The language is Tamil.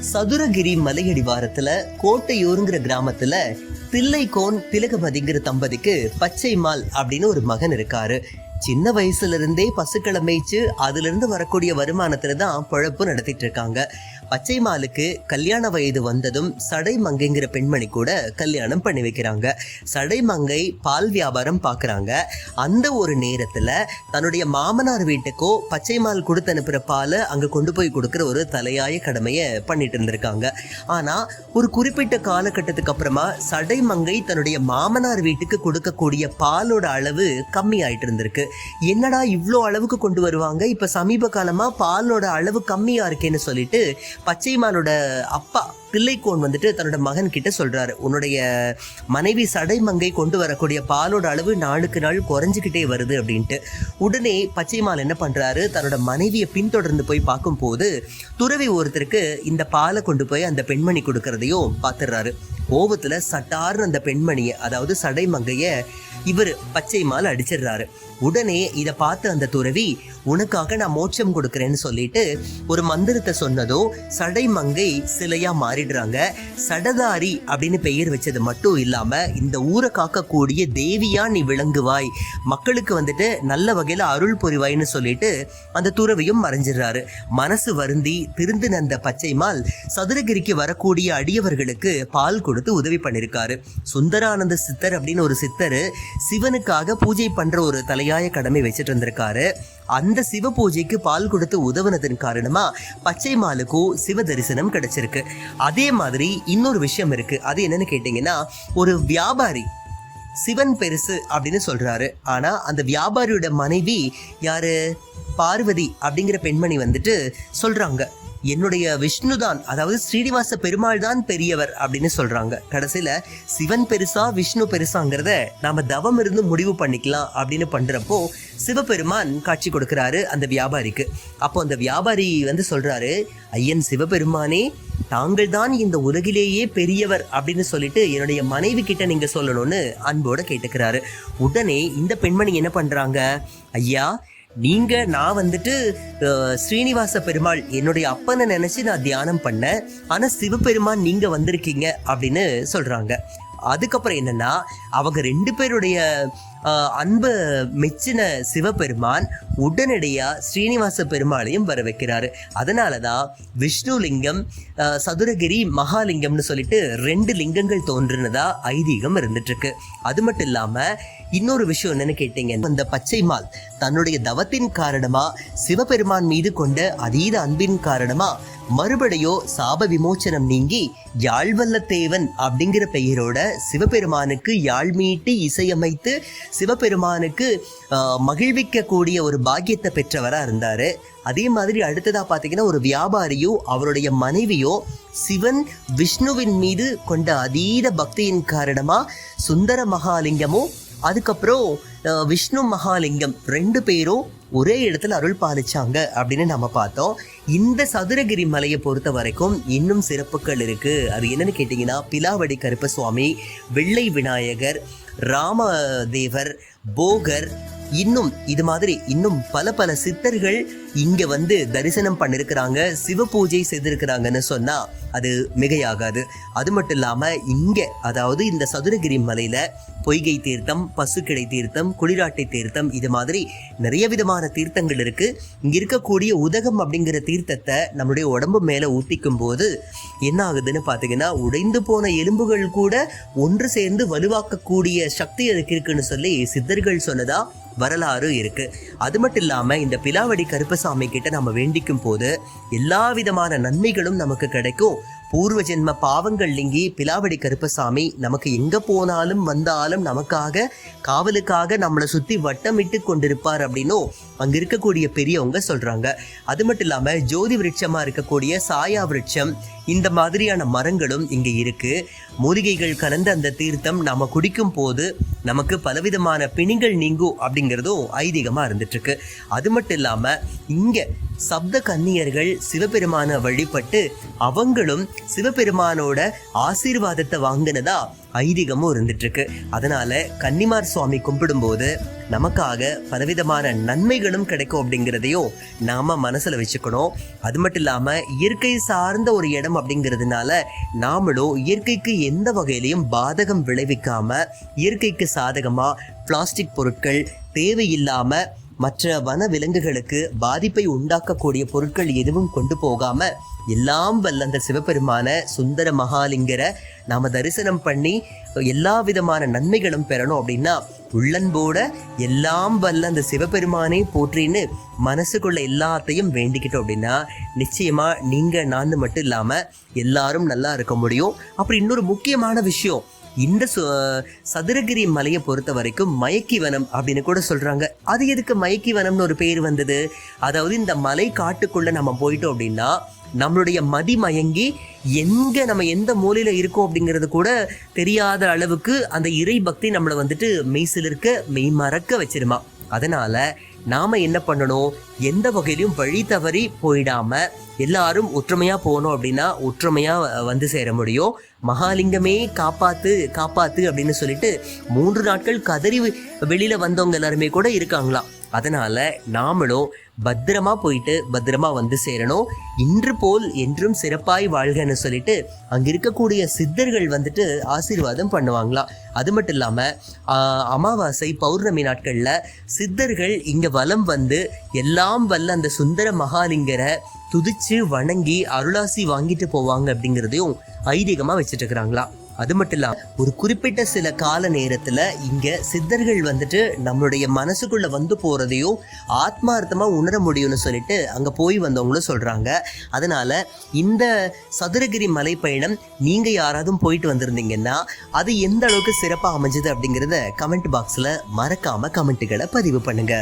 சதுரகிரி மலையடிவாரத்துல கோட்டையூருங்கிற கிராமத்துல தில்லைக்கோன் திலகவதிங்கிற தம்பதிக்கு பச்சைமால் அப்படின்னு ஒரு மகன் இருக்காரு. சின்ன வயசுல இருந்தே பசுக்களை மேய்ச்சு அதுல இருந்து வரக்கூடிய வருமானத்துல தான் பொழப்பு நடத்திட்டு இருக்காங்க. பச்சைமாலுக்கு கல்யாண வயது வந்ததும் சடைமங்கைங்கிற பெண்மணி கூட கல்யாணம் பண்ணி வைக்கிறாங்க. சடைமங்கை பால் வியாபாரம் பாக்குறாங்க. அந்த ஒரு நேரத்துல தன்னுடைய மாமனார் வீட்டுக்கோ பச்சைமால் கொடுத்து அனுப்புற பாலை அங்க கொண்டு போய் கொடுக்குற ஒரு தலையாய கடமையை பண்ணிட்டு இருந்திருக்காங்க. ஆனா ஒரு குறிப்பிட்ட காலகட்டத்துக்கு அப்புறமா சடைமங்கை தன்னுடைய மாமனார் வீட்டுக்கு கொடுக்கக்கூடிய பாலோட அளவு கம்மி ஆயிட்டு இருந்திருக்கு. என்னடா இவ்வளோ அளவுக்கு கொண்டு வருவாங்க, இப்ப சமீப காலமா பாலோட அளவு கம்மியா இருக்கேன்னு சொல்லிட்டு பச்சைமாலோட அப்பா தில்லைக்கோன் வந்துட்டு தன்னோட மகன் கிட்ட சொல்றாரு, உன்னுடைய மனைவி சடைமங்கை கொண்டு வரக்கூடிய பாலோட அளவு நாளுக்கு நாள் குறைஞ்சிக்கிட்டே வருது அப்படின்ட்டு. உடனே பச்சைமால் என்ன பண்றாரு, தன்னோட மனைவியை பின்தொடர்ந்து போய் பார்க்கும் போது துறவி ஒருத்தருக்கு இந்த பாலை கொண்டு போய் அந்த பெண்மணி கொடுக்கறதையும் பார்த்துடுறாரு. கோபத்துல சட்டார்னு அந்த பெண்மணியை, அதாவது சடைமங்கைய இவர் பச்சைமால் அடிச்சிடுறாரு. உடனே இதை பார்த்து அந்த துறவி, உனக்காக நான் மோட்சம் கொடுக்கறேன்னு சொல்லிட்டு ஒரு மந்திரத்தை சொன்னதோ சடைமங்கை சிலையா மாறிடுறாங்க. சடதாரி அப்படின்னு பெயர் வச்சது மட்டும் இல்லாம இந்த ஊரை காக்கக்கூடிய தேவியா நீ விளங்குவாய், மக்களுக்கு வந்துட்டு நல்ல வகையில அருள் புரிவாய்னு சொல்லிட்டு அந்த துறவியும் மறைஞ்சிடுறாரு. மனசு வருந்தி திருந்தின அந்த பச்சைமால் சதுரகிரிக்கு வரக்கூடிய அடியவர்களுக்கு பால் கொடுத்து உதவி பண்ணிருக்காரு. சுந்தரானந்த சித்தர் அப்படின்னு ஒரு சித்தர் சிவனுக்காக பூஜை பண்ற ஒரு தலையாய கடமை வச்சுட்டு இருந்திருக்காரு. அந்த சிவ பூஜைக்கு பால் கொடுத்து உதவுனதன் காரணமா பச்சைமாலுக்கும் சிவ தரிசனம் கிடைச்சிருக்கு. அதே மாதிரி இன்னொரு விஷயம் இருக்கு. அது என்னன்னு கேட்டீங்கன்னா, ஒரு வியாபாரி சிவன் பெருசு அப்படின்னு சொல்றாரு. ஆனா அந்த வியாபாரியோட மனைவி யாரு, பார்வதி அப்படிங்கிற பெண்மணி வந்துட்டு சொல்றாங்க, என்னுடைய விஷ்ணுதான், அதாவது ஸ்ரீனிவாச பெருமாள் தான் பெரியவர் அப்படின்னு சொல்றாங்க. கடைசியில சிவன் பெருசா விஷ்ணு பெருசாங்கிறத நாம தவம் இருந்து முடிவு பண்ணிக்கலாம் அப்படின்னு பண்றப்போ சிவபெருமான் காட்சி கொடுக்கிறாரு அந்த வியாபாரிக்கு. அப்போ அந்த வியாபாரி வந்து சொல்றாரு, ஐயன் சிவபெருமானே, தாங்கள் தான் இந்த உலகிலேயே பெரியவர் அப்படின்னு சொல்லிட்டு என்னுடைய மனைவி கிட்ட நீங்க சொல்லணும்னு அன்போட கேட்டுக்கிறாரு. உடனே இந்த பெண்மணி என்ன பண்றாங்க, ஐயா நான் வந்துட்டு ஸ்ரீனிவாச பெருமாள் என்னுடைய அப்பனை நினைச்சு நான் தியானம் பண்ணேன், ஆனா சிவபெருமான் நீங்க வந்திருக்கீங்க அப்படின்னு சொல்றாங்க. அதுக்கப்புறம் என்னன்னா, அவங்க ரெண்டு பேருடைய அன்பு மெச்சின சிவபெருமான் உடனடியா ஸ்ரீனிவாச பெருமாளையும் வர வைக்கிறாரு. அதனாலதான் விஷ்ணு லிங்கம், சதுரகிரி மகாலிங்கம்னு சொல்லிட்டு 2 லிங்கங்கள் தோன்றுனதா ஐதீகம் இருந்துட்டு இருக்கு. அது மட்டும் இல்லாம இன்னொரு விஷயம் என்னன்னு கேட்டீங்க, அந்த பச்சைமால் தன்னுடைய தவத்தின் காரணமா சிவபெருமான் மீது கொண்ட அதீத அன்பின் காரணமா மறுபடியோ சாப விமோச்சனம் நீங்கி யாழ்வல்லத்தேவன் அப்படிங்கிற பெயரோட சிவபெருமானுக்கு யாழ் மீட்டி இசையமைத்து சிவபெருமானுக்கு மகிழ்விக்க கூடிய ஒரு பாக்கியத்தை பெற்றவரா இருந்தாரு. அதே மாதிரி அடுத்ததா பாத்தீங்கன்னா, ஒரு வியாபாரியோ அவருடைய மனைவியோ சிவன் விஷ்ணுவின் மீது கொண்ட அதீத பக்தியின் காரணமா சுந்தர மகாலிங்கமும் அதுக்கப்புறம் விஷ்ணு மகாலிங்கம் 2 பேரும் ஒரே இடத்துல அருள் பாலிச்சாங்க அப்படின்னு நம்ம பார்த்தோம். இந்த சதுரகிரி மலையை பொறுத்த வரைக்கும் இன்னும் சிறப்புகள் இருக்கு. அது என்னன்னு கேட்டீங்கன்னா, பிலாவடி கருப்பசுவாமி, வெள்ளை விநாயகர், ராமதேவர், போகர், இன்னும் இது மாதிரி இன்னும் பல சித்தர்கள் இங்க வந்து தரிசனம் பண்ணிருக்கிறாங்க, சிவ பூஜை செய்திருக்கிறாங்கன்னு சொன்னா அது மிகையாகாது. அது மட்டும் இல்லாம இங்க, அதாவது இந்த சதுரகிரி மலையில பொய்கை தீர்த்தம், பசுக்கிடை தீர்த்தம், குளிராட்டை தீர்த்தம், இது மாதிரி நிறைய விதமான தீர்த்தங்கள் இருக்கு. இங்க இருக்கக்கூடிய உதகம் அப்படிங்கிற தீர்த்தத்தை நம்மளுடைய உடம்பு மேல ஊத்திக்கும் போது என்ன ஆகுதுன்னு பாத்தீங்கன்னா, உடைந்து போன எலும்புகள் கூட ஒன்று சேர்ந்து வலுவாக்கக்கூடிய சக்தி அதுக்கு இருக்குன்னு சொல்லி சித்தர்கள் சொன்னதா வரலாறு இருக்கு. அது மட்டும் இல்லாம இந்த பிலாவடி கருப்பசாமி கிட்ட நம்ம வேண்டிக்கும் போது எல்லா விதமான நன்மைகளும் நமக்கு கிடைக்கும். பூர்வ ஜென்ம பாவங்கள் நீங்கி பிலாவடி கருப்பசாமி நமக்கு எங்க போனாலும் வந்தாலும் நமக்காக காவலுக்காக நம்மளை சுத்தி வட்டமிட்டு கொண்டிருப்பார் அப்படின்னும் அங்க இருக்கக்கூடிய பெரியவங்க சொல்றாங்க. அது மட்டும் இல்லாம ஜோதி விருட்சமா இருக்கக்கூடிய சாயா விருட்சம், இந்த மாதிரியான மரங்களும் இங்க இருக்கு. மூலிகைகள் கலந்த அந்த தீர்த்தம் நாம குடிக்கும் போது நமக்கு பலவிதமான பிணிகள் நீங்கும் அப்படிங்கிறதும் ஐதீகமா இருந்துட்டு இருக்கு. அது மட்டும் இல்லாம இங்க சப்த கன்னியர்கள் சிவபெருமான வழிபட்டு அவங்களும் சிவபெருமானோட ஆசீர்வாதத்தை வாங்கினதா ஐதீகமும் இருந்துட்டு இருக்கு. அதனால கன்னிமார் சுவாமி கும்பிடும்போது நமக்காக பலவிதமான நன்மைகளும் கிடைக்கும் அப்படிங்கிறதையும் நாம மனசுல வச்சுக்கணும். அது மட்டும் இல்லாம இயற்கை சார்ந்த ஒரு இடம் அப்படிங்கிறதுனால நாமளும் இயற்கைக்கு எந்த வகையிலையும் பாதகம் விளைவிக்காம இயற்கைக்கு சாதகமா பிளாஸ்டிக் பொருட்கள், தேவையில்லாம மற்ற வன விலங்குகளுக்கு பாதிப்பை உண்டாக்கக்கூடிய பொருட்கள் எதுவும் கொண்டு போகாம எல்லாம் வல்ல அந்த சிவபெருமான சுந்தர மகாலிங்கரை நாம தரிசனம் பண்ணி எல்லா விதமான நன்மைகளும் பெறணும் அப்படின்னா உள்ளன்போட எல்லாம் வல்ல அந்த சிவபெருமானே போற்றின்னு மனசுக்குள்ள எல்லாத்தையும் வேண்டிக்கிட்டோம் அப்படின்னா நிச்சயமா நீங்க நான் மட்டும் இல்லாம எல்லாரும் நல்லா இருக்க முடியும். அப்புறம் இன்னொரு முக்கியமான விஷயம், இந்த சதுரகிரி மலையை பொறுத்த வரைக்கும் மயக்கி வனம் அப்படின்னு கூட சொல்றாங்க. அது எதுக்கு மயக்கி வனம்னு ஒரு பேர் வந்தது? அதாவது இந்த மலை காட்டுக்குள்ள நம்ம போயிட்டோம் அப்படின்னா நம்மளுடைய மதி மயங்கி நம்ம எந்த மூலையில இருக்கோம் அப்படிங்கிறது கூட தெரியாத அளவுக்கு அந்த இறை பக்தி நம்மளை வந்துட்டு மெய்சிலிருக்க மெய் மறக்க வச்சிருமா. அதனால நாம என்ன பண்ணணும், எந்த வகையிலும் வழி தவறி போயிடாம எல்லாரும் ஒற்றுமையா போனோம் அப்படின்னா ஒற்றுமையா வந்து சேர முடியும். மகாலிங்கமே காப்பாத்து காப்பாத்து அப்படின்னு சொல்லிட்டு 3 நாட்கள் கதறி வெளியில வந்தவங்க எல்லாருமே கூட இருக்காங்களாம். அதனால நாமளும் பத்திரமா போயிட்டு பத்திரமா வந்து சேரணும். இன்று போல் என்றும் சிறப்பாய் வாழ்கன்னு சொல்லிட்டு அங்க இருக்கக்கூடிய சித்தர்கள் வந்துட்டு ஆசீர்வாதம் பண்ணுவாங்களாம். அது மட்டும் இல்லாம அமாவாசை பௌர்ணமி நாட்கள்ல சித்தர்கள் இங்க வலம் வந்து எல்லாம் வல்ல அந்த சுந்தர மகாலிங்கரை துதிச்சு வணங்கி அருளாசி வாங்கிட்டு போவாங்க அப்படிங்கிறதையும் ஐதீகமா வச்சுட்டு இருக்கிறாங்களா. அது மட்டும் இல்லாம ஒரு குறிப்பிட்ட சில கால நேரத்துல இங்க சித்தர்கள் வந்துட்டு நம்மளுடைய மனசுக்குள்ள வந்து போறதையும் ஆத்மார்த்தமா உணர முடியும்னு சொல்லிட்டு அங்க போய் வந்தவங்களும் சொல்றாங்க. அதனால இந்த சதுரகிரி மலை பயணம் நீங்க யாராவது போயிட்டு வந்திருந்தீங்கன்னா அது எந்த அளவுக்கு சிறப்பா அமைஞ்சது அப்படிங்கறத கமெண்ட் பாக்ஸ்ல மறக்காம கமெண்ட்டுகளை பதிவு பண்ணுங்க.